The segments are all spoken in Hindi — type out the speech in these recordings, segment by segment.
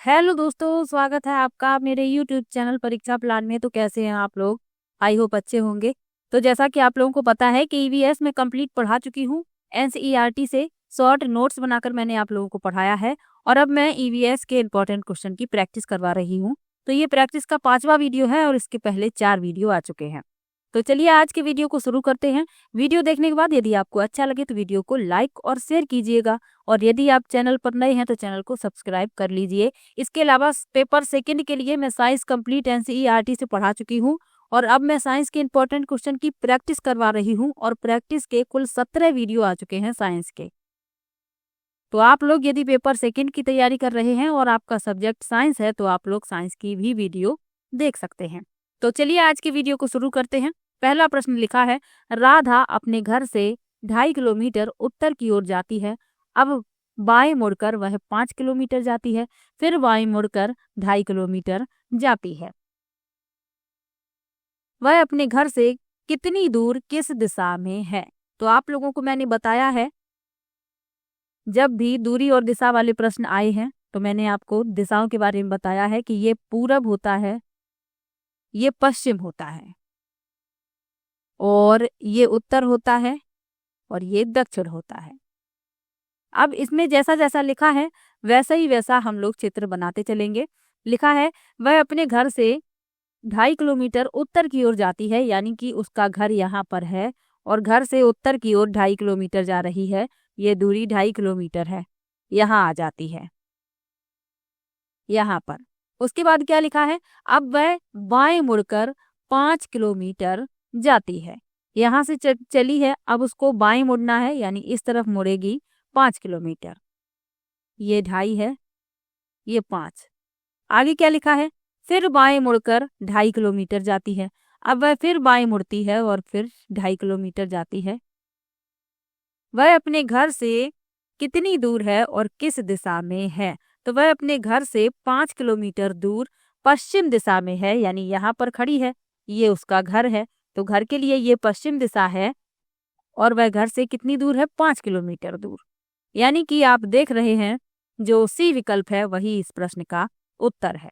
हेलो दोस्तों, स्वागत है आपका मेरे यूट्यूब चैनल परीक्षा प्लान में। तो कैसे हैं आप लोग? आई होप अच्छे होंगे। तो जैसा कि आप लोगों को पता है कि ईवीएस में कंप्लीट पढ़ा चुकी हूँ। एनसीईआरटी से शॉर्ट नोट्स बनाकर मैंने आप लोगों को पढ़ाया है और अब मैं ईवीएस के इंपॉर्टेंट क्वेश्चन की प्रैक्टिस करवा रही हूँ। तो ये प्रैक्टिस का 5वां वीडियो है और इसके पहले 4 वीडियो आ चुके हैं। तो चलिए आज के वीडियो को शुरू करते हैं। वीडियो देखने के बाद यदि आपको अच्छा लगे तो वीडियो को लाइक और शेयर कीजिएगा और यदि आप चैनल पर नए हैं तो चैनल को सब्सक्राइब कर लीजिए। इसके अलावा पेपर सेकंड के लिए मैं साइंस कंप्लीट एनसीईआरटी से पढ़ा चुकी हूँ और अब मैं साइंस के इंपॉर्टेंट क्वेश्चन की प्रैक्टिस करवा रही हूँ और प्रैक्टिस के कुल 17 वीडियो आ चुके हैं साइंस के। तो आप लोग यदि पेपर सेकंड की तैयारी कर रहे हैं और आपका सब्जेक्ट साइंस है तो आप लोग साइंस की भी वीडियो देख सकते हैं। तो चलिए आज की वीडियो को शुरू करते हैं। पहला प्रश्न लिखा है, राधा अपने घर से 2.5 किलोमीटर उत्तर की ओर जाती है। अब बाएं मुड़कर वह 5 किलोमीटर जाती है, फिर बाएं मुड़कर 2.5 किलोमीटर जाती है। वह अपने घर से कितनी दूर किस दिशा में है? तो आप लोगों को मैंने बताया है, जब भी दूरी और दिशा वाले प्रश्न आए हैं तो मैंने आपको दिशाओं के बारे में बताया है कि ये पूरब होता है, ये पश्चिम होता है और ये उत्तर होता है और ये दक्षिण होता है। अब इसमें जैसा जैसा लिखा है वैसा ही वैसा हम लोग चित्र बनाते चलेंगे। लिखा है, वह अपने घर से 2.5 किलोमीटर उत्तर की ओर जाती है, यानी कि उसका घर यहाँ पर है और घर से उत्तर की ओर 2.5 किलोमीटर जा रही है। ये दूरी 2.5 किलोमीटर है, यहाँ आ जाती है यहाँ पर। उसके बाद क्या लिखा है, अब वह बाएं मुड़कर 5 किलोमीटर जाती है। यहाँ से चली है, अब उसको बाएं मुड़ना है, यानी इस तरफ मुड़ेगी 5 किलोमीटर। ये 2.5 है, ये 5। आगे क्या लिखा है, फिर बाएं मुड़कर 2.5 किलोमीटर जाती है। अब वह फिर बाएं मुड़ती है और फिर 2.5 किलोमीटर जाती है। वह अपने घर से कितनी दूर है और किस दिशा में है? तो वह अपने घर से 5 किलोमीटर दूर पश्चिम दिशा में है, यानी यहाँ पर खड़ी है, ये उसका घर है तो घर के लिए ये पश्चिम दिशा है और वह घर से कितनी दूर है? 5 किलोमीटर दूर। यानी कि आप देख रहे हैं जो सी विकल्प है वही इस प्रश्न का उत्तर है।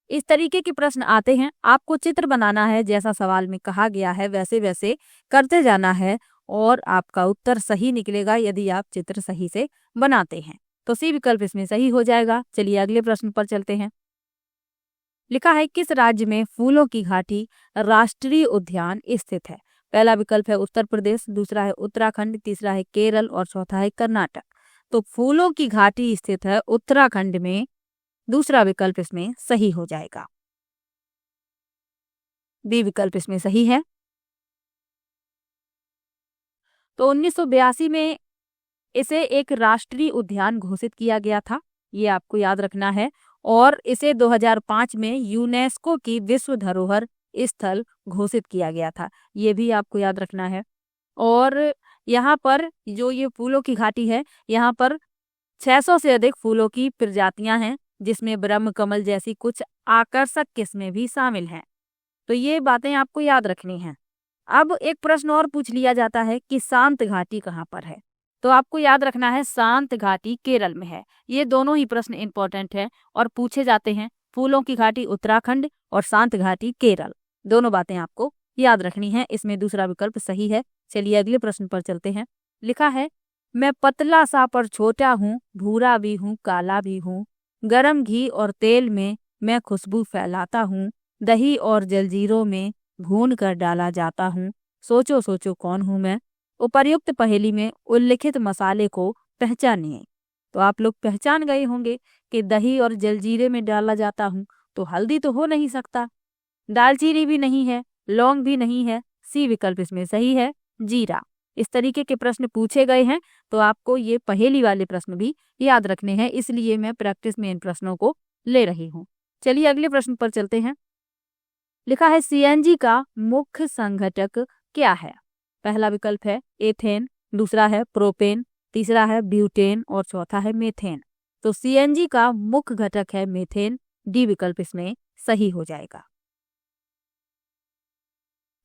इस तरीके के प्रश्न आते हैं, आपको चित्र बनाना है, जैसा सवाल में कहा गया है वैसे वैसे करते जाना है और आपका उत्तर सही निकलेगा यदि आप चित्र सही से बनाते हैं। तो सी विकल्प इसमें सही हो जाएगा। चलिए अगले प्रश्न पर चलते हैं। लिखा है, किस राज्य में फूलों की घाटी राष्ट्रीय उद्यान स्थित है? पहला विकल्प है उत्तर प्रदेश, दूसरा है उत्तराखंड, तीसरा है केरल और चौथा है कर्नाटक। तो फूलों की घाटी स्थित है उत्तराखंड में, दूसरा विकल्प इसमें सही हो जाएगा। बी विकल्प इसमें सही है। तो 1982 में इसे एक राष्ट्रीय उद्यान घोषित किया गया था, ये आपको याद रखना है। और इसे 2005 में यूनेस्को की विश्व धरोहर स्थल घोषित किया गया था, ये भी आपको याद रखना है। और यहाँ पर जो ये फूलों की घाटी है, यहाँ पर 600 से अधिक फूलों की प्रजातियां हैं, जिसमें ब्रह्म कमल जैसी कुछ आकर्षक किस्में भी शामिल हैं। तो ये बातें आपको याद रखनी हैं। अब एक प्रश्न और पूछ लिया जाता है कि शांत घाटी कहाँ पर है? तो आपको याद रखना है शांत घाटी केरल में है। ये दोनों ही प्रश्न इंपॉर्टेंट है और पूछे जाते हैं। फूलों की घाटी उत्तराखंड और शांत घाटी केरल, दोनों बातें आपको याद रखनी है। इसमें दूसरा विकल्प सही है। चलिए अगले प्रश्न पर चलते हैं। लिखा है, मैं पतला सा पर छोटा हूँ, भूरा भी हूँ काला भी हूँ, गरम घी और तेल में मैं खुशबू फैलाता हूँ, दही और जलजीरों में भून कर डाला जाता हूँ, सोचो सोचो कौन हूँ मैं? उपर्युक्त पहेली में उल्लिखित मसाले को पहचानिए। तो आप लोग पहचान गए होंगे कि दही और जलजीरे में डाला जाता हूँ, तो हल्दी तो हो नहीं सकता, दालचीनी भी नहीं है, लौंग भी नहीं है। सी विकल्प इसमें सही है, जीरा। इस तरीके के प्रश्न पूछे गए हैं तो आपको ये पहेली वाले प्रश्न भी याद रखने हैं, इसलिए मैं प्रैक्टिस में इन प्रश्नों को ले रही हूँ। चलिए अगले प्रश्न पर चलते हैं। लिखा है, सीएनजी का मुख्य संघटक क्या है? पहला विकल्प है एथेन, दूसरा है प्रोपेन, तीसरा है ब्यूटेन और चौथा है मेथेन। तो सीएनजी का मुख्य घटक है मेथेन। डी विकल्प इसमें सही हो जाएगा।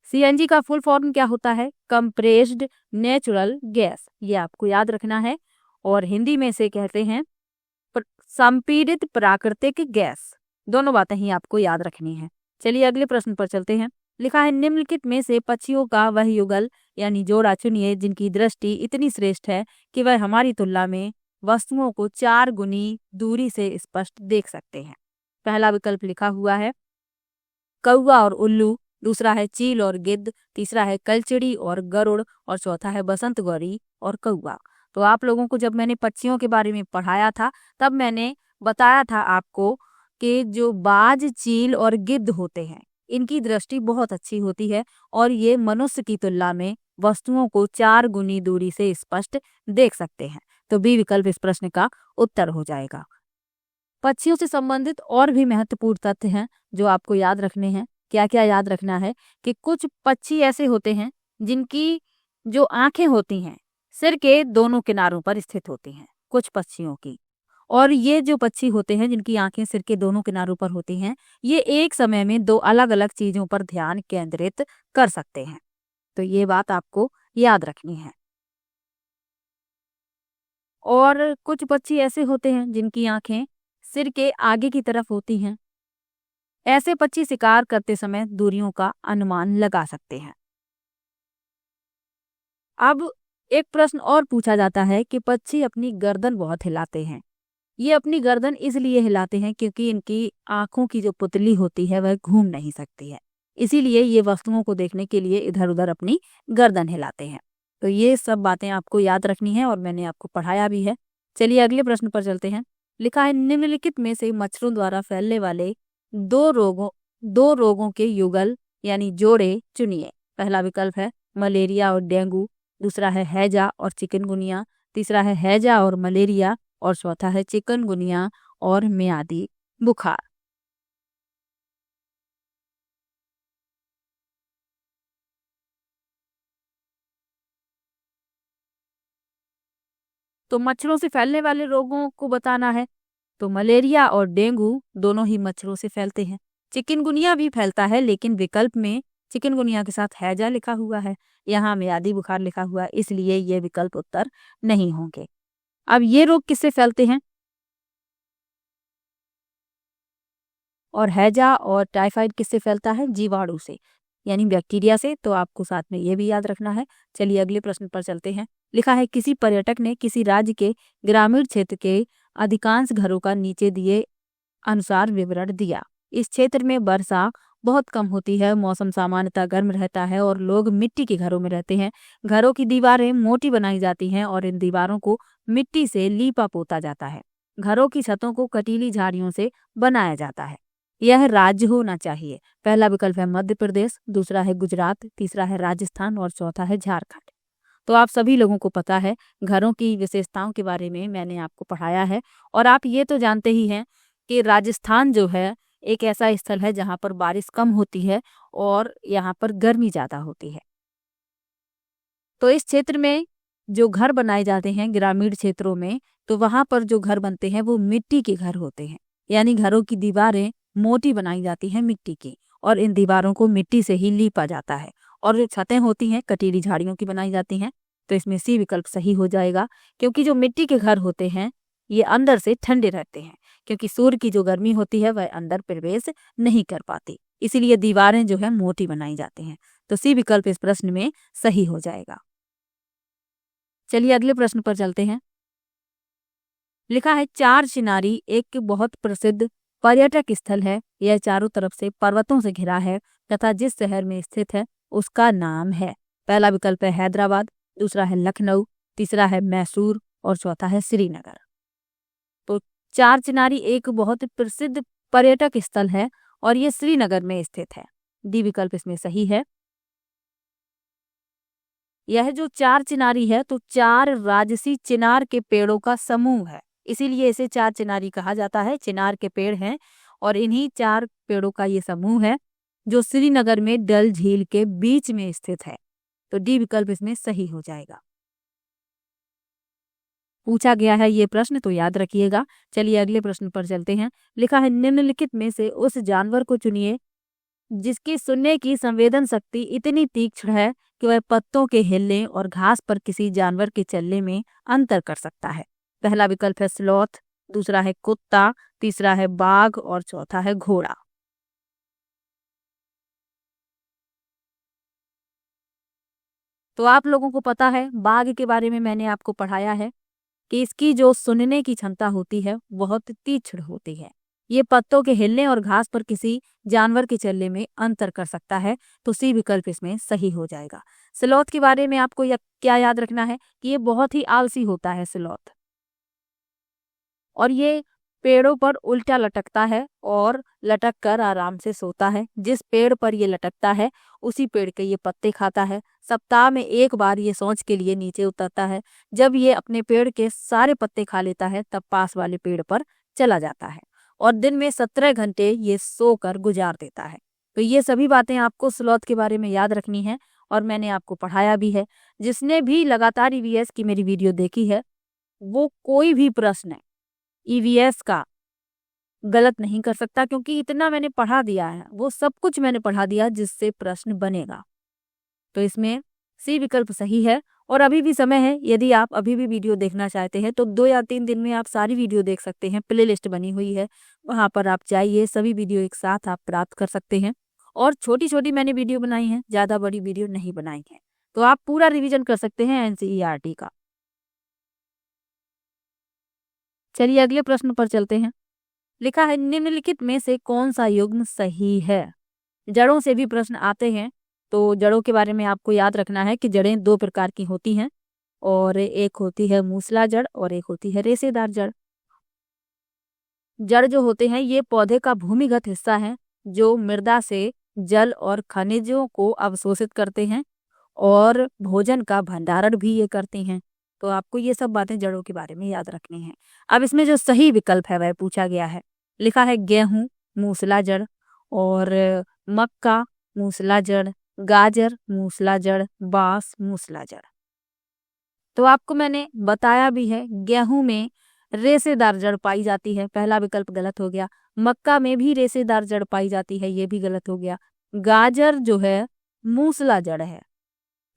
सीएनजी का फुल फॉर्म क्या होता है? कंप्रेस्ड नेचुरल गैस, ये आपको याद रखना है। और हिंदी में इसे कहते हैं संपीड़ित प्राकृतिक गैस। दोनों बातें ही आपको याद रखनी है। चलिए अगले प्रश्न पर चलते हैं। लिखा है निम्नलिखित में से पक्षियों का वह युगल यानी जोड़ा चुनिए जिनकी दृष्टि इतनी श्रेष्ठ है कि वह हमारी तुलना में वस्तुओं को 4 गुनी दूरी से स्पष्ट देख सकते हैं। पहला विकल्प लिखा हुआ है कौवा और उल्लू, दूसरा है चील और गिद्ध, तीसरा है कलचिड़ी और गरुड़ और चौथा है बसंत गौरी और कौवा। तो आप लोगों को जब मैंने पक्षियों के बारे में पढ़ाया था तब मैंने बताया था आपको कि जो बाज, चील और गिद्ध होते हैं इनकी दृष्टि बहुत अच्छी होती है और ये मनुष्य की तुलना में वस्तुओं को 4 गुनी दूरी से स्पष्ट देख सकते हैं। तो बी विकल्प इस प्रश्न का उत्तर हो जाएगा। पक्षियों से संबंधित और भी महत्वपूर्ण तथ्य हैं जो आपको याद रखने हैं। क्या क्या याद रखना है कि कुछ पक्षी ऐसे होते हैं जिनकी जो आंखें होती हैं सिर के दोनों किनारों पर स्थित होती हैं, कुछ पक्षियों की। और ये जो पक्षी होते हैं जिनकी आंखें सिर के दोनों किनारों पर होती हैं, ये एक समय में 2 अलग अलग चीजों पर ध्यान केंद्रित कर सकते हैं। तो ये बात आपको याद रखनी है। और कुछ पक्षी ऐसे होते हैं जिनकी आंखें सिर के आगे की तरफ होती हैं। ऐसे पक्षी शिकार करते समय दूरियों का अनुमान लगा सकते हैं। अब एक प्रश्न और पूछा जाता है कि पक्षी अपनी गर्दन बहुत हिलाते हैं। ये अपनी गर्दन इसलिए हिलाते हैं क्योंकि इनकी आंखों की जो पुतली होती है वह घूम नहीं सकती है, इसीलिए ये वस्तुओं को देखने के लिए इधर उधर अपनी गर्दन हिलाते हैं। तो ये सब बातें आपको याद रखनी है और मैंने आपको पढ़ाया भी है। चलिए अगले प्रश्न पर चलते हैं। लिखा है निम्नलिखित में से मच्छरों द्वारा फैलने वाले दो रोगों के युगल यानी जोड़े चुनिए। पहला विकल्प है मलेरिया और डेंगू, दूसरा है हैजा और चिकनगुनिया, तीसरा है हैजा और मलेरिया और चौथा है चिकनगुनिया और मियादी बुखार। तो मच्छरों से फैलने वाले रोगों को बताना है तो मलेरिया और डेंगू दोनों ही मच्छरों से फैलते हैं। चिकनगुनिया भी फैलता है लेकिन विकल्प में चिकनगुनिया के साथ हैजा लिखा हुआ है, यहाँ मियादी बुखार लिखा हुआ है, इसलिए ये विकल्प उत्तर नहीं होंगे। अब ये रोग किससे फैलते हैं? और हैजा और टाइफाइड किससे फैलता है? जीवाणु से यानी बैक्टीरिया से। तो आपको साथ में ये भी याद रखना है। चलिए अगले प्रश्न पर चलते हैं। लिखा है किसी पर्यटक ने किसी राज्य के ग्रामीण क्षेत्र के अधिकांश घरों का नीचे दिए अनुसार विवरण दिया। इस क्षेत्र में वर्षा बहुत कम होती है, मौसम सामान्यतः गर्म रहता है और लोग मिट्टी के घरों में रहते हैं। घरों की दीवारें मोटी बनाई जाती हैं और इन दीवारों को मिट्टी से लीपा पोता जाता है। घरों की छतों को कटीली झाड़ियों से बनाया जाता है। यह राज्य होना चाहिए। पहला विकल्प है मध्य प्रदेश, दूसरा है गुजरात, तीसरा है राजस्थान और चौथा है झारखंड। तो आप सभी लोगों को पता है घरों की विशेषताओं के बारे में मैंने आपको पढ़ाया है और आप ये तो जानते ही हैं कि राजस्थान जो है एक ऐसा स्थल है जहाँ पर बारिश कम होती है और यहाँ पर गर्मी ज़्यादा होती है। तो इस क्षेत्र में जो घर बनाए जाते हैं ग्रामीण क्षेत्रों में, तो वहाँ पर जो घर बनते हैं वो मिट्टी के घर होते हैं, यानी घरों की दीवारें मोटी बनाई जाती हैं मिट्टी की और इन दीवारों को मिट्टी से ही लीपा जाता है और जो छतें होती हैं कटीली झाड़ियों की बनाई जाती हैं। तो इसमें सी विकल्प सही हो जाएगा क्योंकि जो मिट्टी के घर होते हैं ये अंदर से ठंडे रहते हैं क्योंकि सूर्य की जो गर्मी होती है वह अंदर प्रवेश नहीं कर पाती, इसीलिए दीवारें जो है मोटी बनाई जाती हैं। तो सी विकल्प इस प्रश्न में सही हो जाएगा। चलिए अगले प्रश्न पर चलते हैं। लिखा है चार चिनारी एक बहुत प्रसिद्ध पर्यटक स्थल है। यह चारों तरफ से पर्वतों से घिरा है तथा जिस शहर में स्थित है उसका नाम है। पहला विकल्प है हैदराबाद, दूसरा है लखनऊ, तीसरा है मैसूर और चौथा है श्रीनगर। तो चार चिनारी एक बहुत प्रसिद्ध पर्यटक स्थल है और ये श्रीनगर में स्थित है। डी विकल्प इसमें सही है। यह जो चार चिनारी है तो 4 राजसी चिनार के पेड़ों का समूह है, इसीलिए इसे चार चिनारी कहा जाता है। चिनार के पेड़ हैं और इन्हीं 4 पेड़ों का ये समूह है जो श्रीनगर में डल झील के बीच में स्थित है। तो डी विकल्प इसमें सही हो जाएगा। पूछा गया है ये प्रश्न तो याद रखिएगा। चलिए अगले प्रश्न पर चलते हैं। लिखा है निम्नलिखित में से उस जानवर को चुनिए जिसकी सुनने की संवेदन शक्ति इतनी तीक्ष्ण है कि वह पत्तों के हिलने और घास पर किसी जानवर के चलने में अंतर कर सकता है। पहला विकल्प है स्लॉथ, दूसरा है कुत्ता, तीसरा है बाघ और चौथा है घोड़ा। तो आप लोगों को पता है बाघ के बारे में मैंने आपको पढ़ाया है कि इसकी जो सुनने की क्षमता होती है बहुत तीक्ष्ण होती है। ये पत्तों के हिलने और घास पर किसी जानवर के चलने में अंतर कर सकता है। तो सी विकल्प इसमें सही हो जाएगा। स्लॉथ के बारे में आपको क्या याद रखना है कि ये बहुत ही आलसी होता है स्लॉथ, और ये पेड़ों पर उल्टा लटकता है और लटक कर आराम से सोता है। जिस पेड़ पर ये लटकता है उसी पेड़ के ये पत्ते खाता है। सप्ताह में एक बार ये सौंच के लिए नीचे उतरता है। जब ये अपने पेड़ के सारे पत्ते खा लेता है तब पास वाले पेड़ पर चला जाता है, और दिन में 17 घंटे ये सोकर गुजार देता है। तो ये सभी बातें आपको स्लॉथ के बारे में याद रखनी है, और मैंने आपको पढ़ाया भी है। जिसने भी लगातार ईवीएस की मेरी वीडियो देखी है वो कोई भी प्रश्न ईवीएस का गलत नहीं कर सकता, क्योंकि इतना मैंने पढ़ा दिया है, वो सब कुछ मैंने पढ़ा दिया जिससे प्रश्न बनेगा। तो इसमें सी विकल्प सही है। और अभी भी समय है, यदि आप अभी भी वीडियो देखना चाहते हैं तो 2 या 3 दिन में आप सारी वीडियो देख सकते हैं। प्लेलिस्ट बनी हुई है, वहां पर आप जाइए, सभी वीडियो एक साथ आप प्राप्त कर सकते हैं। और छोटी छोटी मैंने वीडियो बनाई है, ज्यादा बड़ी वीडियो नहीं बनाई है। तो आप पूरा रिविजन कर सकते हैं एनसीईआरटी का। चलिए अगले प्रश्न पर चलते हैं। लिखा है निम्नलिखित में से कौन सा युग्म सही है। जड़ों से भी प्रश्न आते हैं, तो जड़ों के बारे में आपको याद रखना है कि जड़ें 2 प्रकार की होती हैं, और एक होती है मूसला जड़ और एक होती है रेशेदार जड़। जड़ जो होते हैं ये पौधे का भूमिगत हिस्सा है जो मृदा से जल और खनिजों को अवशोषित करते हैं और भोजन का भंडारण भी ये करती हैं। तो आपको ये सब बातें जड़ों के बारे में याद रखनी है। अब इसमें जो सही विकल्प है वह पूछा गया है। लिखा है गेहूं मूसला जड़, और मक्का मूसला जड़, गाजर मूसला जड़, बांस मूसला जड़। तो आपको मैंने बताया भी है, गेहूं में रेशेदार जड़ पाई जाती है, पहला विकल्प गलत हो गया। मक्का में भी रेशेदार जड़ पाई जाती है, ये भी गलत हो गया। गाजर जो है मूसला जड़ है,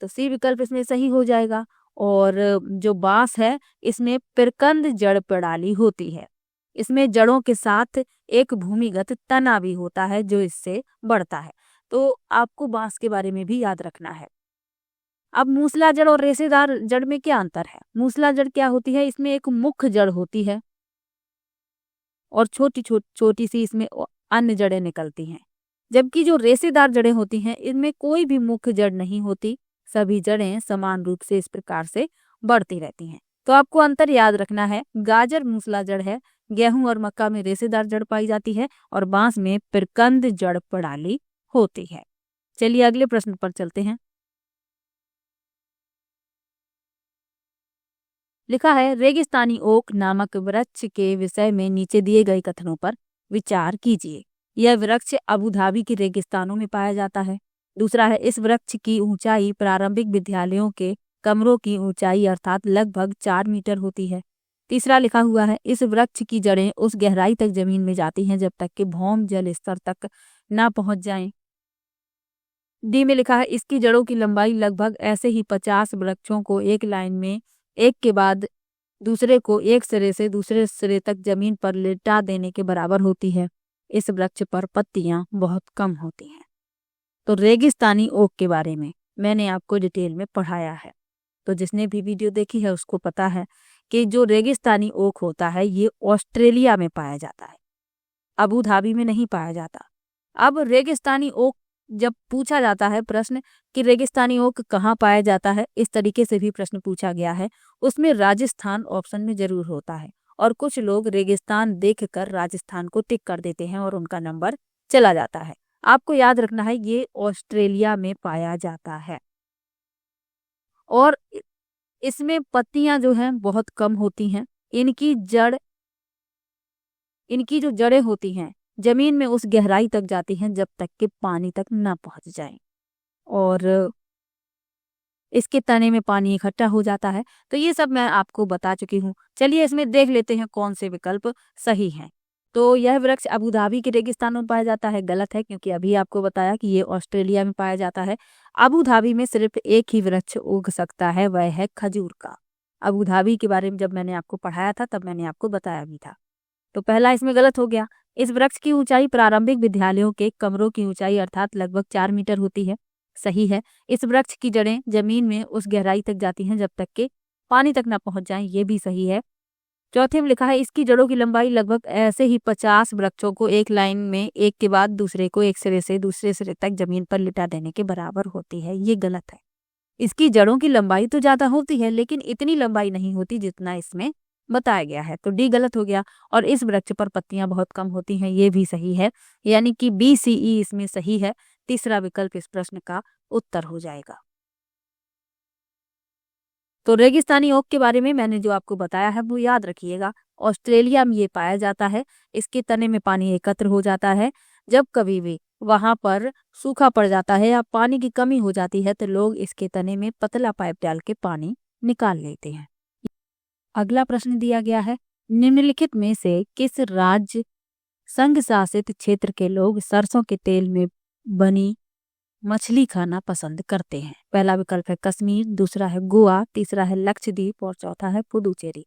तो सी विकल्प इसमें सही हो जाएगा। और जो बांस है इसमें पिरकंद जड़ प्रणाली होती है। इसमें जड़ों के साथ एक भूमिगत तना भी होता है जो इससे बढ़ता है। तो आपको बांस के बारे में भी याद रखना है। अब मूसला जड़ और रेशेदार जड़ में क्या अंतर है। मूसला जड़ क्या होती है, इसमें एक मुख्य जड़ होती है और छोटी सी इसमें अन्य जड़ें निकलती हैं। जबकि जो रेशेदार जड़ें होती हैं इनमें कोई भी मुख्य जड़ नहीं होती, सभी जड़ें समान रूप से इस प्रकार से बढ़ती रहती हैं। तो आपको अंतर याद रखना है, गाजर मूसला जड़ है, गेहूं और मक्का में रेशेदार जड़ पाई जाती है, और बांस में पिरकंद जड़ प्रणाली होती है। चलिए अगले प्रश्न पर चलते हैं। लिखा है रेगिस्तानी ओक नामक वृक्ष के विषय में नीचे दिए गए कथनों पर विचार कीजिए। यह वृक्ष अबू धाबी के रेगिस्तानों में पाया जाता है। दूसरा है इस वृक्ष की ऊंचाई प्रारंभिक विद्यालयों के कमरों की ऊंचाई अर्थात लगभग 4 मीटर होती है। तीसरा लिखा हुआ है इस वृक्ष की जड़ें उस गहराई तक जमीन में जाती हैं जब तक कि भौम जल स्तर तक ना पहुंच जाएं। डी में लिखा है इसकी जड़ों की लंबाई लगभग ऐसे ही 50 वृक्षों को एक लाइन में एक के बाद दूसरे को एक सिरे से दूसरे सिरे तक जमीन पर लिटा देने के बराबर होती है। इस वृक्ष पर पत्तियां बहुत कम होती हैं। तो रेगिस्तानी ओक के बारे में मैंने आपको डिटेल में पढ़ाया है। तो जिसने भी वीडियो देखी है उसको पता है कि जो रेगिस्तानी ओक होता है ये ऑस्ट्रेलिया में पाया जाता है, अबू धाबी में नहीं पाया जाता। अब रेगिस्तानी ओक जब पूछा जाता है प्रश्न कि रेगिस्तानी ओक कहाँ पाया जाता है, इस तरीके से भी प्रश्न पूछा गया है, उसमें राजस्थान ऑप्शन में जरूर होता है। और कुछ लोग रेगिस्तान देखकर राजस्थान को टिक कर देते हैं और उनका नंबर चला जाता है। आपको याद रखना है ये ऑस्ट्रेलिया में पाया जाता है, और इसमें पत्तियां जो हैं बहुत कम होती हैं। इनकी जो जड़ें होती हैं जमीन में उस गहराई तक जाती हैं जब तक कि पानी तक ना पहुंच जाए, और इसके तने में पानी इकट्ठा हो जाता है। तो ये सब मैं आपको बता चुकी हूँ। चलिए इसमें देख लेते हैं कौन से विकल्प सही हैं। तो यह वृक्ष अबू धाबी के रेगिस्तानों में पाया जाता है, गलत है, क्योंकि अभी आपको बताया कि ये ऑस्ट्रेलिया में पाया जाता है। अबू धाबी में सिर्फ एक ही वृक्ष उग सकता है, वह है खजूर का। अबू धाबी के बारे में जब मैंने आपको पढ़ाया था तब मैंने आपको बताया भी था। तो पहला इसमें गलत हो गया। इस वृक्ष की ऊंचाई प्रारंभिक विद्यालयों के कमरों की ऊंचाई अर्थात लगभग 4 मीटर होती है। सही है। इस वृक्ष की जड़ें जमीन में उस गहराई तक जाती हैं जब तक के पानी तक ना पहुंच जाएं, ये भी सही है। चौथे में लिखा है इसकी जड़ों की लंबाई लगभग ऐसे ही 50 वृक्षों को एक लाइन में एक के बाद दूसरे को एक सिरे से दूसरे सिरे तक जमीन पर लिटा देने के बराबर होती है, ये गलत है। इसकी जड़ों की लंबाई तो ज्यादा होती है लेकिन इतनी लंबाई नहीं होती जितना इसमें बताया गया है, तो डी गलत हो गया। और इस वृक्ष पर पत्तियां बहुत कम होती हैं, ये भी सही है, यानी कि BCE इसमें सही है। तीसरा विकल्प इस प्रश्न का उत्तर हो जाएगा। तो रेगिस्तानी ओक के बारे में मैंने जो आपको बताया है वो याद रखिएगा। ऑस्ट्रेलिया में ये पाया जाता है। इसके तने में पानी एकत्र हो जाता है। जब कभी भी वहां पर सूखा पड़ जाता है या पानी की कमी हो जाती है तो लोग इसके तने में पतला पाइप डाल के पानी निकाल लेते हैं। अगला प्रश्न दिया गया है, निम्नलिखित में से किस राज्य संघ शासित क्षेत्र के लोग सरसों के तेल में बनी मछली खाना पसंद करते हैं? पहला विकल्प है कश्मीर, दूसरा है गोवा, तीसरा है लक्षद्वीप और चौथा है पुडुचेरी।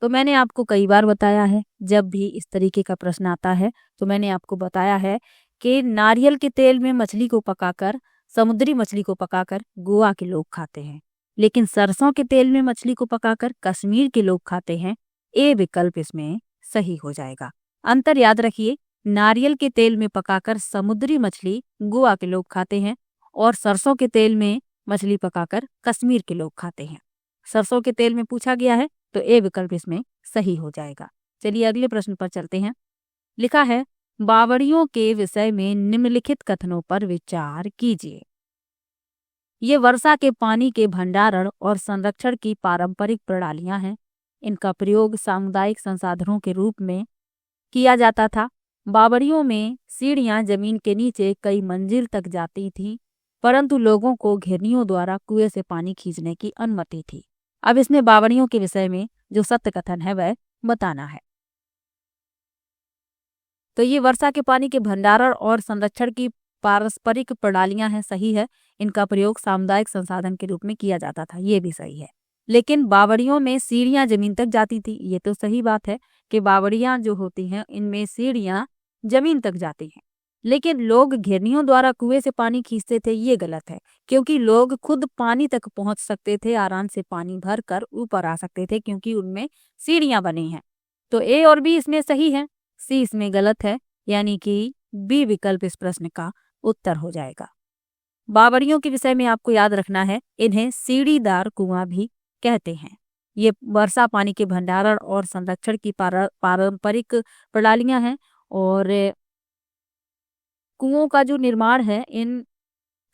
तो मैंने आपको कई बार बताया है, जब भी इस तरीके का प्रश्न आता है तो मैंने आपको बताया है कि नारियल के तेल में मछली को पकाकर, समुद्री मछली को पकाकर गोवा के लोग खाते हैं, लेकिन सरसों के तेल में मछली को पकाकर कश्मीर के लोग खाते हैं। ए विकल्प इसमें सही हो जाएगा। अंतर याद रखिए, नारियल के तेल में पकाकर समुद्री मछली गोवा के लोग खाते हैं और सरसों के तेल में मछली पकाकर कश्मीर के लोग खाते हैं। सरसों के तेल में पूछा गया है तो ए विकल्प इसमें सही हो जाएगा। चलिए अगले प्रश्न पर चलते हैं। लिखा है बावड़ियों के विषय में निम्नलिखित कथनों पर विचार कीजिए। ये वर्षा के पानी के भंडारण और संरक्षण की पारंपरिक प्रणालियां हैं। इनका प्रयोग सामुदायिक संसाधनों के रूप में किया जाता था। बावड़ियों में सीढ़ियां जमीन के नीचे कई मंजिल तक जाती थीं, परंतु लोगों को घिरनियों द्वारा कुएं से पानी खींचने की अनुमति थी। अब इसमें बावड़ियों के विषय में जो सत्य कथन है वह बताना है। तो ये वर्षा के पानी के भंडारण और संरक्षण की पारस्परिक प्रणालियां हैं, सही है। इनका प्रयोग सामुदायिक संसाधन के रूप में किया जाता था, ये भी सही है। लेकिन बावड़ियों में सीढ़ियां जमीन तक जाती थी, ये तो सही बात है कि बावड़ियां जो होती हैं इनमें सीढ़ियां जमीन तक जाती हैं। लेकिन लोग घिरनियों द्वारा कुएं से पानी खींचते थे, ये गलत है, क्योंकि लोग खुद पानी तक पहुंच सकते थे, आराम से पानी भर कर ऊपर आ सकते थे क्योंकि उनमें सीढ़ियां बनी हैं। तो ए और बी इसमें सही है, सी इसमें गलत है, यानी कि बी विकल्प इस प्रश्न का उत्तर हो जाएगा। बावड़ियों के विषय में आपको याद रखना है, इन्हें सीढ़ीदार कुआं भी कहते हैं। ये वर्षा पानी के भंडारण और संरक्षण की पारंपरिक प्रणालियां हैं और कुओं का जो निर्माण है इन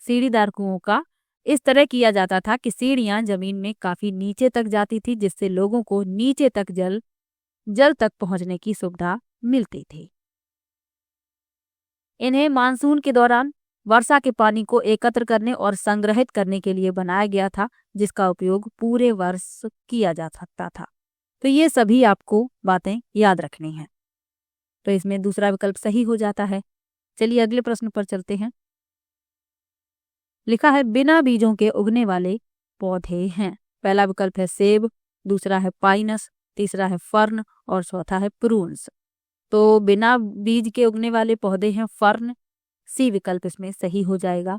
सीढ़ीदार कुओं का इस तरह किया जाता था कि सीढ़ियां जमीन में काफी नीचे तक जाती थी, जिससे लोगों को नीचे तक जल तक पहुंचने की सुविधा मिलती थी। इन्हें मानसून के दौरान वर्षा के पानी को एकत्र करने और संग्रहित करने के लिए बनाया गया था, जिसका उपयोग पूरे वर्ष किया जा सकता था। तो ये सभी आपको बातें याद रखनी हैं। तो इसमें दूसरा विकल्प सही हो जाता है। चलिए अगले प्रश्न पर चलते हैं। लिखा है बिना बीजों के उगने वाले पौधे हैं। पहला विकल्प है सेब, दूसरा है पाइनस, तीसरा है फर्न और चौथा है प्रून्स। तो बिना बीज के उगने वाले पौधे हैं फर्न, सी विकल्प इसमें सही हो जाएगा।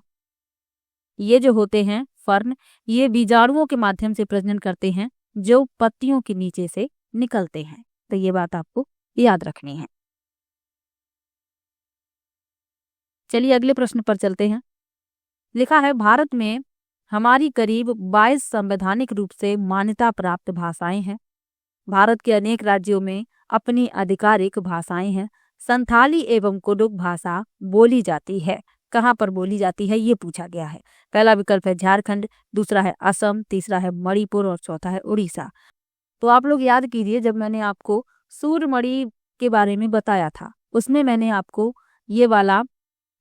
ये जो होते हैं फर्न, ये बीजाणुओं के माध्यम से प्रजनन करते हैं जो पत्तियों के नीचे से निकलते हैं। तो ये बात आपको याद रखनी है। चलिए अगले प्रश्न पर चलते हैं। लिखा है भारत में हमारी करीब 22 संवैधानिक रूप से मान्यता प्राप्त भाषाएं हैं। भारत के अनेक राज्यों में अपनी आधिकारिक भाषाएं हैं। संथाली एवं कुडुख भाषा बोली जाती है। कहाँ पर बोली जाती है ये पूछा गया है। पहला विकल्प है झारखंड, दूसरा है असम, तीसरा है मणिपुर और चौथा है उड़ीसा। तो आप लोग याद कीजिए, जब मैंने आपको सूरमणि के बारे में बताया था उसमें मैंने आपको ये वाला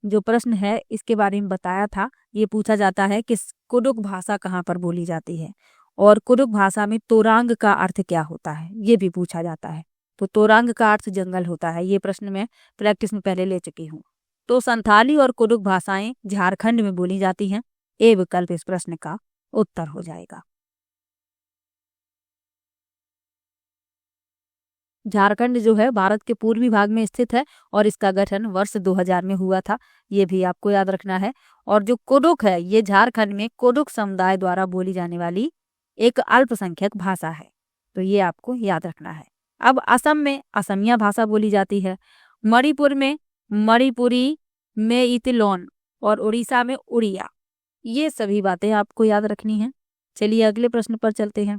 जो प्रश्न है इसके बारे में बताया था। ये पूछा जाता है कि कुडुख भाषा कहाँ पर बोली जाती है और कुडुख भाषा में तोरांग का अर्थ क्या होता है ये भी पूछा जाता है। तो तोरांग का अर्थ जंगल होता है। ये प्रश्न मैं प्रैक्टिस में पहले ले चुकी हूँ। तो संथाली और कुडुख भाषाएं झारखंड में बोली जाती हैं। ए विकल्प इस प्रश्न का उत्तर हो जाएगा। झारखंड जो है भारत के पूर्वी भाग में स्थित है और इसका गठन वर्ष 2000 में हुआ था, ये भी आपको याद रखना है। और जो कुडुख है ये झारखंड में कुडुख समुदाय द्वारा बोली जाने वाली एक अल्पसंख्यक भाषा है, तो ये आपको याद रखना है। अब असम में असमिया भाषा बोली जाती है, मणिपुर में मणिपुरी, मेइतेलोन और उड़ीसा में उड़िया। ये सभी बातें आपको याद रखनी है। चलिए अगले प्रश्न पर चलते हैं।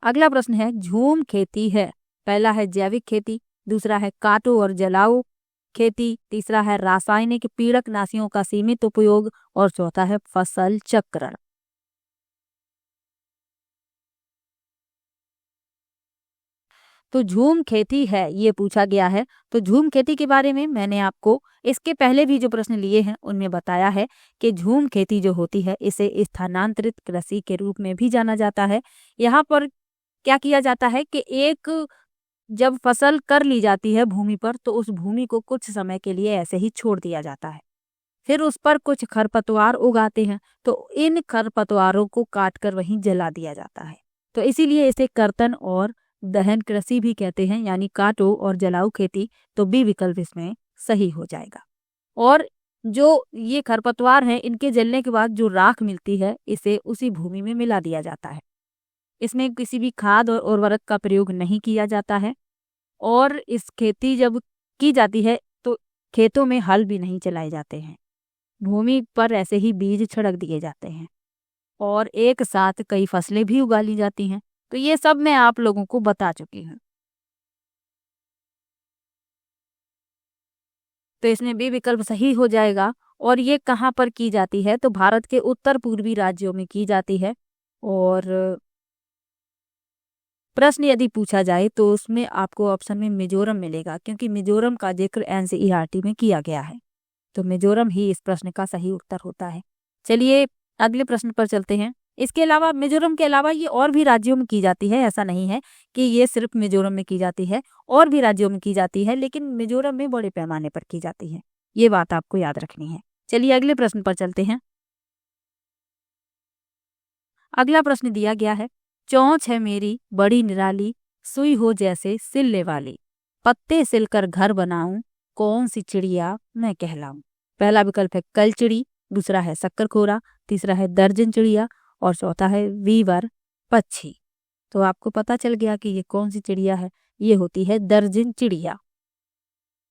अगला प्रश्न है झूम खेती है। पहला है जैविक खेती, दूसरा है काटो और जलाओ खेती, तीसरा है रासायनिक पीड़कनाशियों का सीमित उपयोग और चौथा है फसल चक्रण। तो झूम खेती है ये पूछा गया है। तो झूम खेती के बारे में मैंने आपको इसके पहले भी जो प्रश्न लिए हैं उनमें बताया है कि झूम खेती जो होती है इसे स्थानांतरित कृषि के रूप में भी जाना जाता है। यहाँ पर क्या किया जाता है कि एक जब फसल कर ली जाती है भूमि पर तो उस भूमि को कुछ समय के लिए ऐसे ही छोड़ दिया जाता है, फिर उस पर कुछ खरपतवार उगाते हैं, तो इन खरपतवारों को काट कर वहीं जला दिया जाता है। तो इसीलिए इसे कर्तन और दहन कृषि भी कहते हैं, यानी काटो और जलाओ खेती। तो बी विकल्प इसमें सही हो जाएगा। और जो ये खरपतवार हैं इनके जलने के बाद जो राख मिलती है इसे उसी भूमि में मिला दिया जाता है। इसमें किसी भी खाद और उर्वरक का प्रयोग नहीं किया जाता है। और इस खेती जब की जाती है तो खेतों में हल भी नहीं चलाए जाते हैं, भूमि पर ऐसे ही बीज छिड़क दिए जाते हैं और एक साथ कई फसलें भी उगा ली जाती हैं। तो ये सब मैं आप लोगों को बता चुकी हूँ। तो इसमें बी विकल्प सही हो जाएगा। और ये कहाँ पर की जाती है, तो भारत के उत्तर पूर्वी राज्यों में की जाती है। और प्रश्न यदि पूछा जाए तो उसमें आपको ऑप्शन में मिजोरम मिलेगा, क्योंकि मिजोरम का जिक्र एनसीईआरटी में किया गया है। तो मिजोरम ही इस प्रश्न का सही उत्तर होता है। चलिए अगले प्रश्न पर चलते हैं। इसके अलावा मिजोरम के अलावा ये और भी राज्यों में की जाती है, ऐसा नहीं है कि ये सिर्फ मिजोरम में की जाती है, और भी राज्यों में की जाती है, लेकिन मिजोरम में बड़े पैमाने पर की जाती है। ये बात आपको याद रखनी है। चलिए अगले प्रश्न पर चलते हैं। अगला प्रश्न दिया गया है, चोंच है मेरी बड़ी निराली, सुई हो जैसे सिलने वाली, पत्ते सिलकर घर बनाऊं, कौन सी चिड़िया मैं कहलाऊं। पहला विकल्प है कलचिड़ी, दूसरा है शक्करखोरा, तीसरा है दर्जन चिड़िया और चौथा है वीवर पक्षी। तो आपको पता चल गया कि ये कौन सी चिड़िया है, ये होती है दर्जन चिड़िया।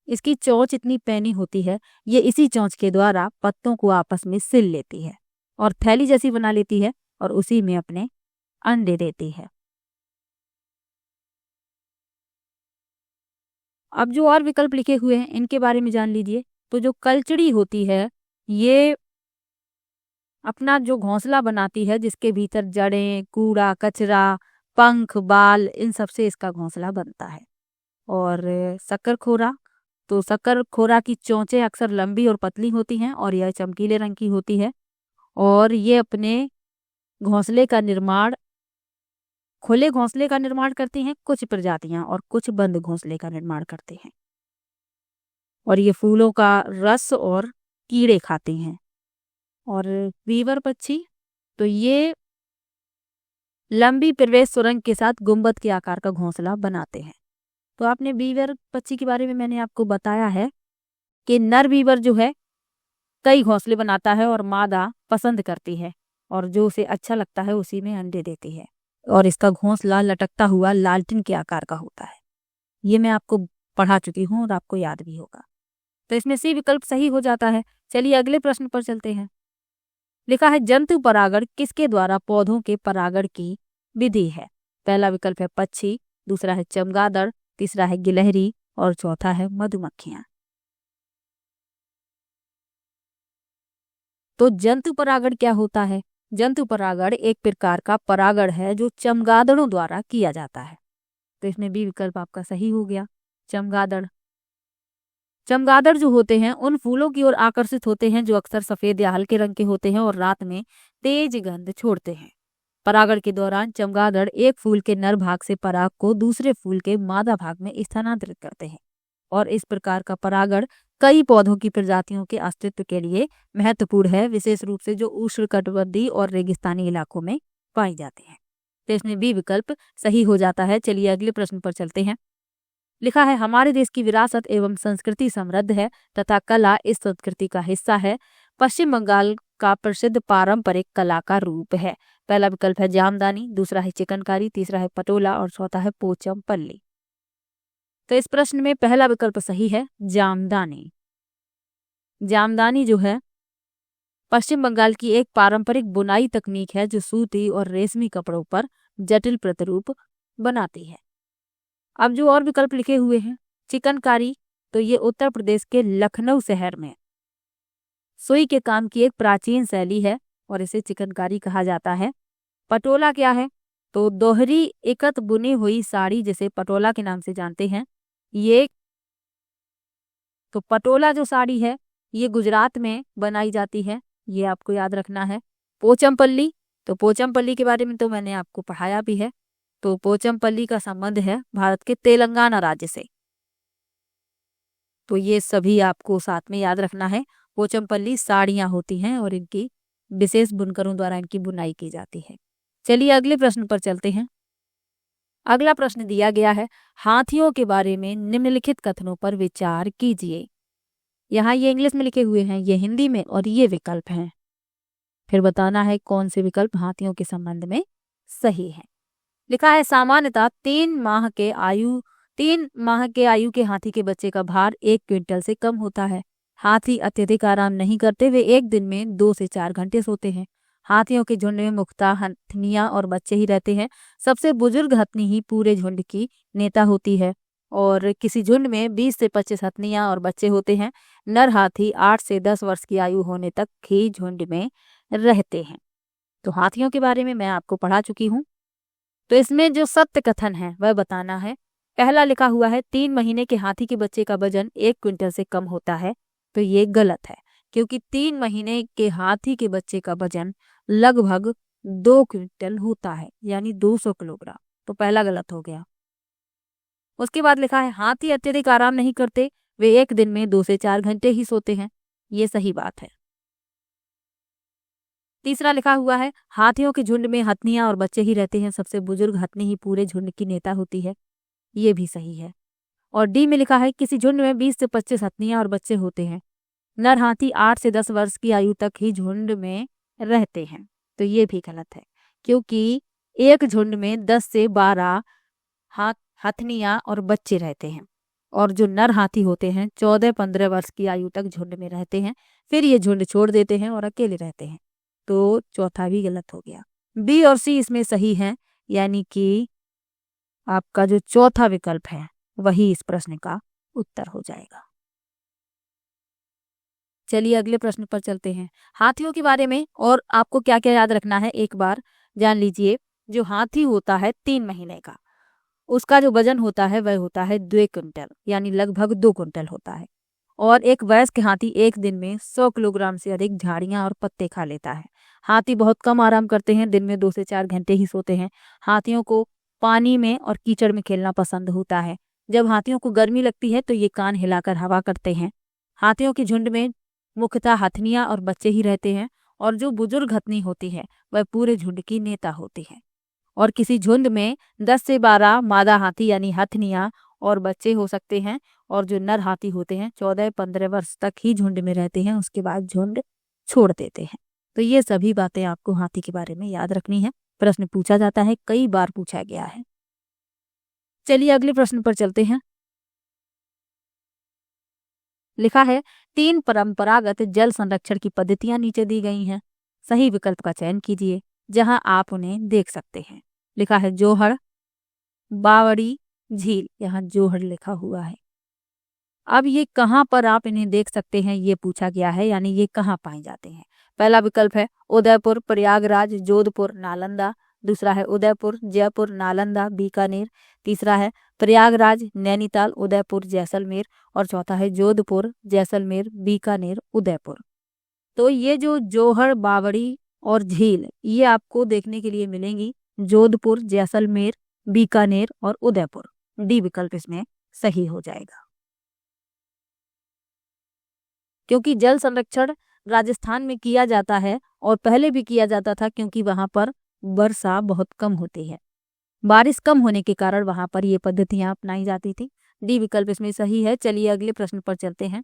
इसकी चोंच इतनी पैनी होती है, ये इसी चोंच के द्वारा पत्तों को आपस में सिल लेती है और थैली जैसी बना लेती है और उसी में अपने अंडे देती है। अब जो और विकल्प लिखे हुए हैं इनके बारे में जान लीजिए। तो जो कलचड़ी होती है ये अपना जो घोंसला बनाती है, जिसके भीतर जड़ें, कूड़ा कचरा, पंख, बाल, इन सब से इसका घोंसला बनता है। और शक्करखोरा, तो शक्करखोरा की चोंचें अक्सर लंबी और पतली होती हैं और यह चमकीले रंग की होती है और ये अपने घोंसले का निर्माण खुले घोंसले का निर्माण करती हैं कुछ प्रजातियां और कुछ बंद घोंसले का निर्माण करते हैं। और ये फूलों का रस और कीड़े खाते हैं। और वीवर पक्षी, तो ये लंबी प्रवेश सुरंग के साथ गुंबद के आकार का घोंसला बनाते हैं। तो आपने वीवर पक्षी के बारे में मैंने आपको बताया है कि नर वीवर जो है कई घोंसले बनाता है और मादा पसंद करती है और जो उसे अच्छा लगता है उसी में अंडे देती है और इसका घोंसला लटकता हुआ लालटेन के आकार का होता है। ये मैं आपको पढ़ा चुकी हूँ और आपको याद भी होगा। तो इसमें सी विकल्प सही हो जाता है। चलिए अगले प्रश्न पर चलते हैं। लिखा है जंतु परागण किसके द्वारा पौधों के परागण की विधि है। पहला विकल्प है पक्षी, दूसरा है चमगादड़, तीसरा है गिलहरी और चौथा है मधुमक्खियां। तो जंतु परागण क्या होता है? जंतु परागण एक प्रकार का परागण है जो चमगादड़ों द्वारा किया जाता है। तो इसमें बी विकल्प आपका सही हो गया, चमगादड़। चमगादड़ जो होते हैं उन फूलों की ओर आकर्षित होते हैं जो अक्सर सफेद या हल्के रंग के होते हैं और रात में तेज गंध छोड़ते हैं। परागण के दौरान चमगादड़ एक फूल के नर भाग से पराग को दूसरे फूल के मादा भाग में स्थानांतरित करते हैं और इस प्रकार का परागण कई पौधों की प्रजातियों के अस्तित्व के लिए महत्वपूर्ण है, विशेष रूप से जो उष्णकटिबंधीय और रेगिस्तानी इलाकों में पाई जाते हैं। तो इसमें बी विकल्प सही हो जाता है। चलिए अगले प्रश्न पर चलते हैं। लिखा है हमारे देश की विरासत एवं संस्कृति समृद्ध है तथा कला इस संस्कृति का हिस्सा है। पश्चिम बंगाल का प्रसिद्ध पारंपरिक कला का रूप है। पहला विकल्प है जामदानी, दूसरा है चिकनकारी, तीसरा है पटोला और चौथा है पोचमपल्ली। तो इस प्रश्न में पहला विकल्प सही है, जामदानी। जामदानी जो है पश्चिम बंगाल की एक पारंपरिक बुनाई तकनीक है जो सूती और रेशमी कपड़ों पर जटिल प्रतिरूप बनाती है। अब जो और विकल्प लिखे हुए हैं, चिकनकारी, तो ये उत्तर प्रदेश के लखनऊ शहर में सुई के काम की एक प्राचीन शैली है और इसे चिकनकारी कहा जाता है। पटोला क्या है, तो दोहरी एकत बुनी हुई साड़ी जिसे पटोला के नाम से जानते हैं। ये तो पटोला जो साड़ी है ये गुजरात में बनाई जाती है, ये आपको याद रखना है। पोचमपल्ली, तो पोचमपल्ली के बारे में तो मैंने आपको पढ़ाया भी है। तो पोचमपल्ली का संबंध है भारत के तेलंगाना राज्य से। तो ये सभी आपको साथ में याद रखना है। पोचमपल्ली साड़ियां होती हैं और इनकी विशेष बुनकरों द्वारा इनकी बुनाई की जाती है। चलिए अगले प्रश्न पर चलते हैं। अगला प्रश्न दिया गया है, हाथियों के बारे में निम्नलिखित कथनों पर विचार कीजिए। यहाँ ये इंग्लिश में लिखे हुए हैं, ये हिंदी में, और ये विकल्प हैं। फिर बताना है कौन से विकल्प हाथियों के संबंध में सही है। लिखा है सामान्यतः 3 माह के आयु के हाथी के बच्चे का भार 1 क्विंटल से कम होता है। हाथी अत्यधिक आराम नहीं करते, वे एक दिन में 2 से 4 घंटे सोते हैं। हाथियों के झुंड में मुख्यतः हथनियां और बच्चे ही रहते हैं। सबसे बुजुर्ग हथनी ही पूरे झुंड की नेता होती है और किसी झुंड में 20 से 25 हथनियां और बच्चे होते हैं। नर हाथी 8 से 10 वर्ष की आयु होने तक ही झुंड में रहते हैं। तो हाथियों के बारे में मैं आपको पढ़ा चुकी हूँ। तो इसमें जो सत्य कथन है वह बताना है। पहला लिखा हुआ है 3 महीने के हाथी के बच्चे का वजन 1 क्विंटल से कम होता है, तो ये गलत है, क्योंकि 3 महीने के हाथी के बच्चे का वजन लगभग 2 क्विंटल होता है, यानी 200 किलोग्राम। तो पहला गलत हो गया। उसके बाद लिखा है हाथी अत्यधिक आराम नहीं करते, वे एक दिन में 2 से 4 घंटे ही सोते हैं, ये सही बात है। तीसरा लिखा हुआ है हाथियों के झुंड में हथनियां और बच्चे ही रहते हैं, सबसे बुजुर्ग हथनी ही पूरे झुंड की नेता होती है, ये भी सही है। और डी में लिखा है किसी झुंड में 20 से 25 हथनियां और बच्चे होते हैं। नर हाथी 8 से 10 वर्ष की आयु तक ही झुंड में रहते हैं, तो ये भी गलत है, क्योंकि एक झुंड में 10 से 12 हथनियां और बच्चे रहते हैं और जो नर हाथी होते हैं 14-15 वर्ष की आयु तक झुंड में रहते हैं, फिर ये झुंड छोड़ देते हैं और अकेले रहते हैं। तो चौथा भी गलत हो गया। बी और सी इसमें सही है, यानी कि आपका जो चौथा विकल्प है वही इस प्रश्न का उत्तर हो जाएगा। चलिए अगले प्रश्न पर चलते हैं। हाथियों के बारे में और आपको क्या क्या याद रखना है एक बार जान लीजिए। जो हाथी होता है 3 महीने का, उसका जो वजन होता है वह होता है 2 क्विंटल, यानी लगभग 2 क्विंटल होता है। और एक वयस्क हाथी एक दिन में 100 किलोग्राम से अधिक झाड़ियां और पत्ते खा लेता है। हाथी बहुत कम आराम करते हैं, दिन में 2 से 4 घंटे ही सोते हैं। हाथियों को पानी में और कीचड़ में खेलना पसंद होता है। जब हाथियों को गर्मी लगती है तो ये कान हिलाकर हवा करते हैं। हाथियों के झुंड में मुख्यतः हथनियां और बच्चे ही रहते हैं और जो बुजुर्ग हथनी होती है वह पूरे झुंड की नेता होती है। और किसी झुंड में 10 से 12 मादा हाथी यानी हथनियां और बच्चे हो सकते हैं और जो नर हाथी होते हैं 14-15 वर्ष तक ही झुंड में रहते हैं, उसके बाद झुंड छोड़ देते हैं। तो ये सभी बातें आपको हाथी के बारे में याद रखनी है। प्रश्न पूछा जाता है, कई बार पूछा गया है। चलिए अगले प्रश्न पर चलते हैं। लिखा है 3 परंपरागत जल संरक्षण की पद्धतियां नीचे दी गई हैं, सही विकल्प का चयन कीजिए जहां आप उन्हें देख सकते हैं। लिखा है जोहड़, बावड़ी, झील, यहाँ जोहड़ लिखा हुआ है। अब ये कहाँ पर आप इन्हें देख सकते हैं ये पूछा गया है, यानी ये कहाँ पाए जाते हैं। पहला विकल्प है उदयपुर, प्रयागराज, जोधपुर, नालंदा। दूसरा है उदयपुर, जयपुर, नालंदा, बीकानेर। तीसरा है प्रयागराज, नैनीताल, उदयपुर, जैसलमेर। और चौथा है जोधपुर, जैसलमेर, बीकानेर, उदयपुर। तो ये जो जोहड़, बावड़ी और झील ये आपको देखने के लिए मिलेंगी जोधपुर, जैसलमेर, बीकानेर और उदयपुर। डी विकल्प इसमें सही हो जाएगा, क्योंकि जल संरक्षण राजस्थान में किया जाता है और पहले भी किया जाता था, क्योंकि वहां पर वर्षा बहुत कम होती है। बारिश कम होने के कारण वहां पर ये पद्धतियां अपनाई जाती थी। डी विकल्प इसमें सही है। चलिए अगले प्रश्न पर चलते हैं।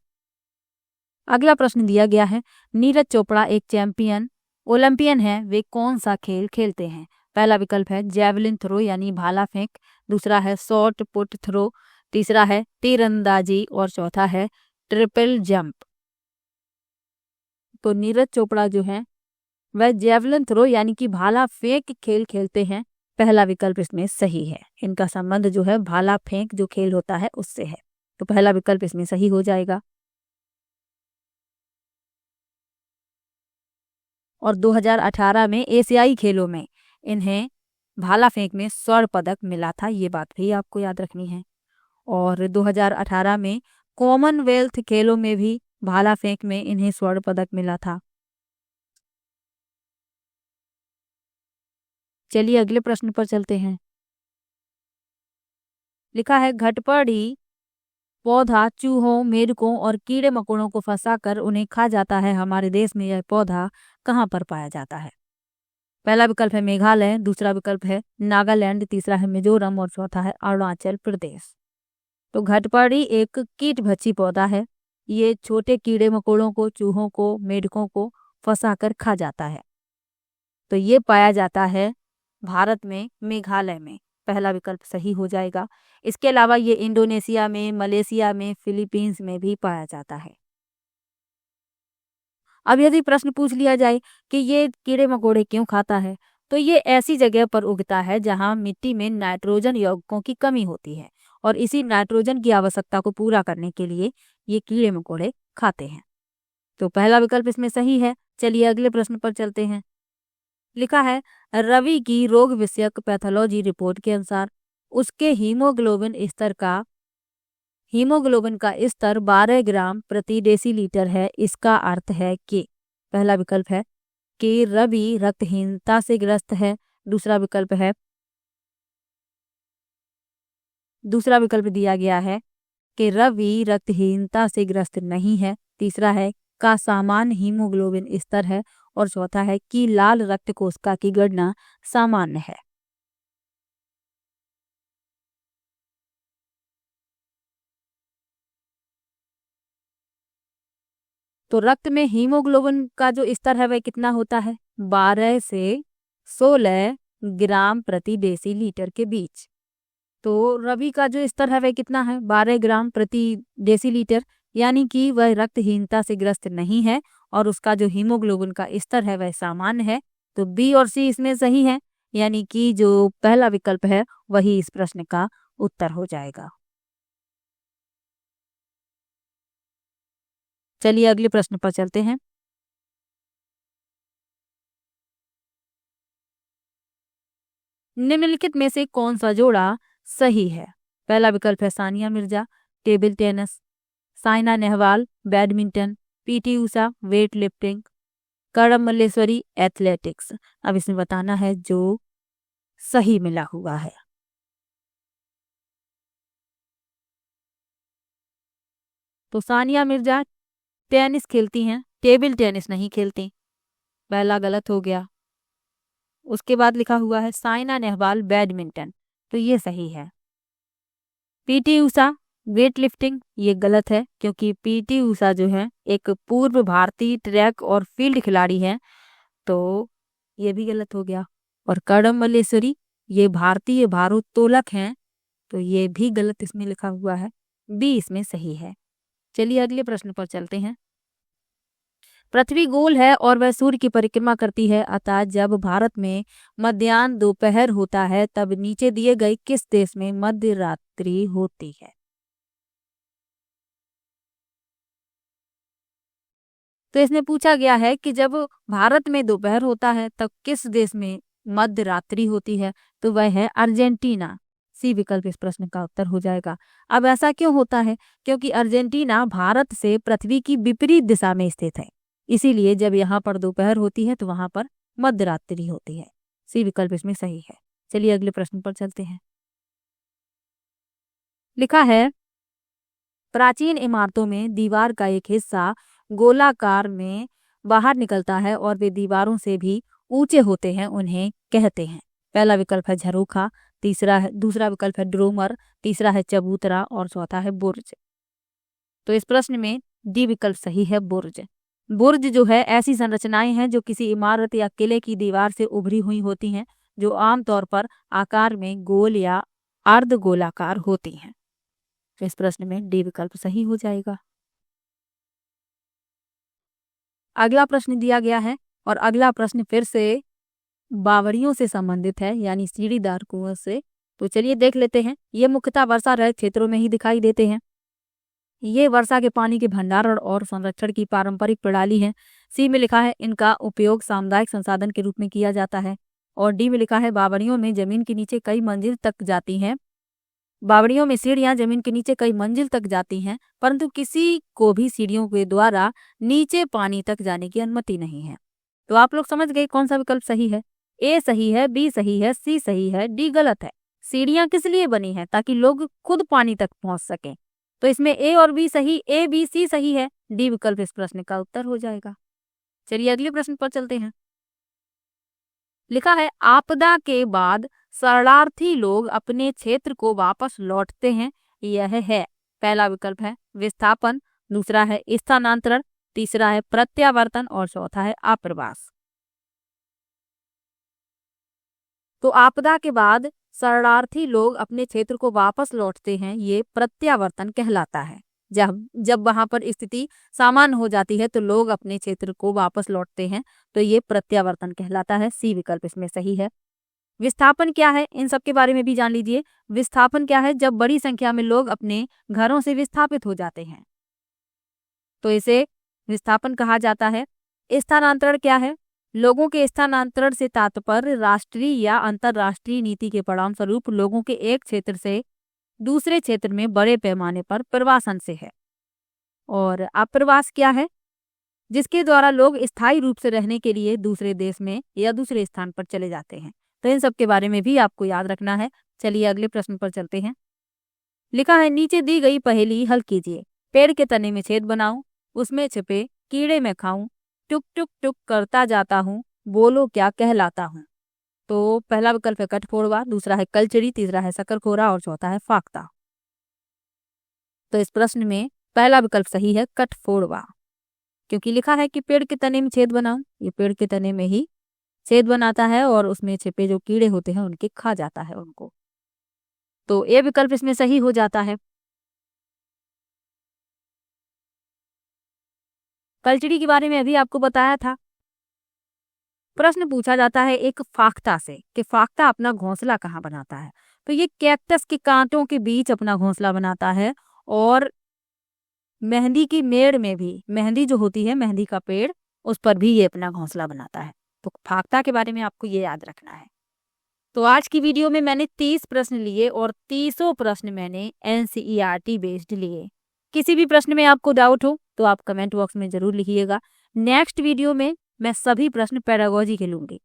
अगला प्रश्न दिया गया है, नीरज चोपड़ा एक चैंपियन ओलंपियन है, वे कौन सा खेल खेलते हैं? पहला विकल्प है जैवलिन थ्रो यानी भाला फेंक, दूसरा है शॉट पुट थ्रो, तीसरा है तीरंदाजी और चौथा है ट्रिपल जंप। तो नीरज चोपड़ा जो है वह जैवलिन थ्रो यानी कि भाला फेंक खेल खेलते हैं। पहला विकल्प इसमें सही है। इनका संबंध जो है भाला फेंक जो खेल होता है उससे है। तो पहला विकल्प इसमें सही हो जाएगा। और 2018 में एशियाई खेलों में इन्हें भाला फेंक में स्वर्ण पदक मिला था, ये बात भी आपको याद रखनी है। और 2018 में कॉमनवेल्थ खेलों में भी भाला फेंक में इन्हें स्वर्ण पदक मिला था। चलिए अगले प्रश्न पर चलते हैं। लिखा है, घटपड़ी पौधा चूहों, मेढकों और कीड़े मकोड़ों को फंसाकर उन्हें खा जाता है। हमारे देश में यह पौधा कहाँ पर पाया जाता है? पहला विकल्प है मेघालय, दूसरा विकल्प है नागालैंड, तीसरा है मिजोरम और चौथा है अरुणाचल प्रदेश। तो घटपड़ी एक कीट भक्षी पौधा है। ये छोटे कीड़े मकोड़ों को, चूहों को, मेढकों को फंसाकर खा जाता है। तो ये पाया जाता है भारत में मेघालय में। पहला विकल्प सही हो जाएगा। इसके अलावा ये इंडोनेशिया में, मलेशिया में, फिलीपींस में भी पाया जाता है। अब यदि प्रश्न पूछ लिया जाए कि ये कीड़े मकोड़े क्यों खाता है, तो ये ऐसी जगह पर उगता है जहां मिट्टी में नाइट्रोजन यौगिकों की कमी होती है और इसी नाइट्रोजन की आवश्यकता को पूरा करने के लिए ये कीड़े मकोड़े खाते हैं। तो पहला विकल्प इसमें सही है। चलिए अगले प्रश्न पर चलते हैं। लिखा है, रवि की रोग विषयक पैथोलॉजी रिपोर्ट के अनुसार उसके हीमोग्लोबिन का स्तर 12 ग्राम प्रति डेसीलीटर है। इसका अर्थ है कि पहला विकल्प है कि रवि रक्तहीनता से ग्रस्त है, दूसरा विकल्प दिया गया है कि रवि रक्तहीनता से ग्रस्त नहीं है, तीसरा है का सामान्य हीमोग्लोबिन स्तर है और चौथा है कि लाल रक्त कोशिका की गणना सामान्य है। तो रक्त में हीमोग्लोबिन का जो स्तर है वह कितना होता है? 12 से 16 ग्राम प्रति डेसीलीटर के बीच। तो रवि का जो स्तर है वह कितना है? 12 ग्राम प्रति डेसीलीटर, यानी कि वह रक्तहीनता से ग्रस्त नहीं है और उसका जो हीमोग्लोबिन का स्तर है वह सामान्य है। तो बी और सी इसमें सही है, यानी कि जो पहला विकल्प है वही इस प्रश्न का उत्तर हो जाएगा। चलिए अगले प्रश्न पर चलते हैं। निम्नलिखित में से कौन सा जोड़ा सही है? पहला विकल्प है Sania Mirza table tennis, Saina Nehwal badminton, PT Usha weight lifting, Karnam Malleswari athletics. अब इसमें बताना है जो सही मिला हुआ है। तो सानिया मिर्जा टेनिस खेलती हैं, टेबल टेनिस नहीं खेलती, पहला गलत हो गया। उसके बाद लिखा हुआ है साइना नेहवाल बैडमिंटन, तो ये सही है। पीटी उषा वेट लिफ्टिंग, ये गलत है क्योंकि पीटी उषा जो है एक पूर्व भारतीय ट्रैक और फील्ड खिलाड़ी है, तो ये भी गलत हो गया। और करम मल्लेश्वरी ये भारतीय भारोत्तोलक हैं, तो ये भी गलत इसमें लिखा हुआ है। बी इसमें सही है। चलिए अगले प्रश्न पर चलते हैं। पृथ्वी गोल है और वह सूर्य की परिक्रमा करती है, अतः जब भारत में मध्याह्न दोपहर होता है तब नीचे दिए गए किस देश में मध्य रात्रि होती है? तो इसमें पूछा गया है कि जब भारत में दोपहर होता है तब किस देश में मध्य रात्रि होती है? तो वह है अर्जेंटीना। सी विकल्प इस प्रश्न का उत्तर हो जाएगा। अब ऐसा क्यों होता है? क्योंकि अर्जेंटीना भारत से पृथ्वी की विपरीत दिशा में स्थित है, इसीलिए जब यहाँ पर दोपहर होती है तो वहां पर मध्य रात्रि होती है। सी विकल्प इसमें सही है। चलिए अगले प्रश्न पर चलते हैं। लिखा है, प्राचीन इमारतों में दीवार का एक हिस्सा गोलाकार में बाहर निकलता है और वे दीवारों से भी ऊंचे होते हैं उन्हें कहते हैं? पहला विकल्प है झरोखा, दूसरा विकल्प है ड्रोमर, तीसरा है चबूतरा और चौथा है बुर्ज। तो इस प्रश्न में डी विकल्प सही है, बुर्ज। बुर्ज जो है ऐसी संरचनाएं हैं जो किसी इमारत या किले की दीवार से उभरी हुई होती हैं, जो आमतौर पर आकार में गोल या अर्ध गोलाकार होती हैं। तो इस प्रश्न में डी विकल्प सही हो जाएगा। अगला प्रश्न दिया गया है और अगला प्रश्न फिर से बावड़ियों से संबंधित है, यानी सीढ़ीदार कुआं से। तो चलिए देख लेते हैं। ये मुख्यतः वर्षा रहित क्षेत्रों में ही दिखाई देते हैं। ये वर्षा के पानी के भंडारण और संरक्षण की पारंपरिक प्रणाली है। सी में लिखा है इनका उपयोग सामुदायिक संसाधन के रूप में किया जाता है। और डी में लिखा है बावड़ियों में जमीन के नीचे कई मंजिल तक जाती हैं। बावड़ियों में सीढ़ियां जमीन के नीचे कई मंजिल तक जाती हैं, परंतु किसी को भी सीढ़ियों के द्वारा नीचे पानी तक जाने की अनुमति नहीं है। तो आप लोग समझ गए कौन सा विकल्प सही है। ए सही है, बी सही है, सी सही है, डी गलत है। सीढ़ियां किस लिए बनी है? ताकि लोग खुद पानी तक पहुंच सकें। तो इसमें ए और बी सही, ए बी सी सही है, डी विकल्प इस प्रश्न का उत्तर हो जाएगा। चलिए अगले प्रश्न पर चलते हैं। लिखा है आपदा के बाद शरणार्थी लोग अपने क्षेत्र को वापस लौटते हैं। यह है, पहला विकल्प है विस्थापन, दूसरा है स्थानांतरण, तीसरा है प्रत्यावर्तन और चौथा है आप्रवास। तो आपदा के बाद शरणार्थी लोग अपने क्षेत्र को वापस लौटते हैं, ये प्रत्यावर्तन कहलाता है। जब वहां पर स्थिति सामान्य हो जाती है तो लोग अपने क्षेत्र को वापस लौटते हैं, तो ये प्रत्यावर्तन कहलाता है। सी विकल्प इसमें सही है। विस्थापन क्या है, इन सब के बारे में भी जान लीजिए। विस्थापन क्या है? जब बड़ी संख्या में लोग अपने घरों से विस्थापित हो जाते हैं, तो इसे विस्थापन कहा जाता है। स्थानांतरण क्या है? लोगों के स्थानांतरण से तात्पर्य राष्ट्रीय या अंतर्राष्ट्रीय नीति के परिणाम स्वरूप लोगों के एक क्षेत्र से दूसरे क्षेत्र में बड़े पैमाने पर प्रवासन से है। और आप्रवास क्या है? जिसके द्वारा लोग स्थायी रूप से रहने के लिए दूसरे देश में या दूसरे स्थान पर चले जाते हैं। तो इन सब के बारे में भी आपको याद रखना है। चलिए अगले प्रश्न पर चलते हैं। लिखा है नीचे दी गई पहेली हल कीजिए। पेड़ के तने में छेद बनाऊं, उसमें छिपे कीड़े में खाऊं, टुक टुक टुक करता जाता हूँ, बोलो क्या कहलाता हूँ। तो पहला विकल्प है कठफोड़वा, दूसरा है कलचड़ी, तीसरा है शकरखोरा और चौथा है फाख्ता। तो इस प्रश्न में पहला विकल्प सही है, कठफोड़वा, क्योंकि लिखा है कि पेड़ के तने में छेद बनाओ। ये पेड़ के तने में ही छेद बनाता है और उसमें छिपे जो कीड़े होते हैं उनके खा जाता है उनको। तो ये विकल्प इसमें सही हो जाता है। कलचड़ी के बारे में अभी आपको बताया था। प्रश्न पूछा जाता है एक फाख्ता से कि फाख्ता अपना घोंसला कहाँ बनाता है। तो ये कैक्टस के कांटों के बीच अपना घोंसला बनाता है। और मेहंदी की मेड़ में भी, मेहंदी जो होती है, मेहंदी का पेड़, उस पर भी ये अपना घोंसला बनाता है। तो फाख्ता के बारे में आपको ये याद रखना है। तो आज की वीडियो में मैंने 30 प्रश्न लिए और 30 प्रश्न मैंने NCERT बेस्ड लिए। किसी भी प्रश्न में आपको डाउट हो तो आप कमेंट बॉक्स में जरूर लिखिएगा। नेक्स्ट वीडियो में मैं सभी प्रश्न पेडागोजी के लूंगी।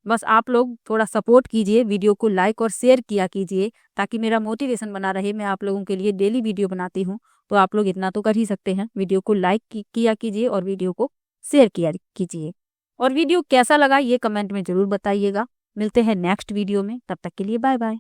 बस आप लोग थोड़ा सपोर्ट कीजिए, वीडियो को लाइक और शेयर किया कीजिए ताकि मेरा मोटिवेशन बना रहे। मैं आप लोगों के लिए डेली वीडियो बनाती हूँ, तो आप लोग इतना तो कर ही सकते हैं। वीडियो को लाइक किया कीजिए और वीडियो को शेयर किया कीजिए। और वीडियो कैसा लगा ये कमेंट में जरूर बताइएगा। मिलते हैं नेक्स्ट वीडियो में, तब तक के लिए बाय बाय।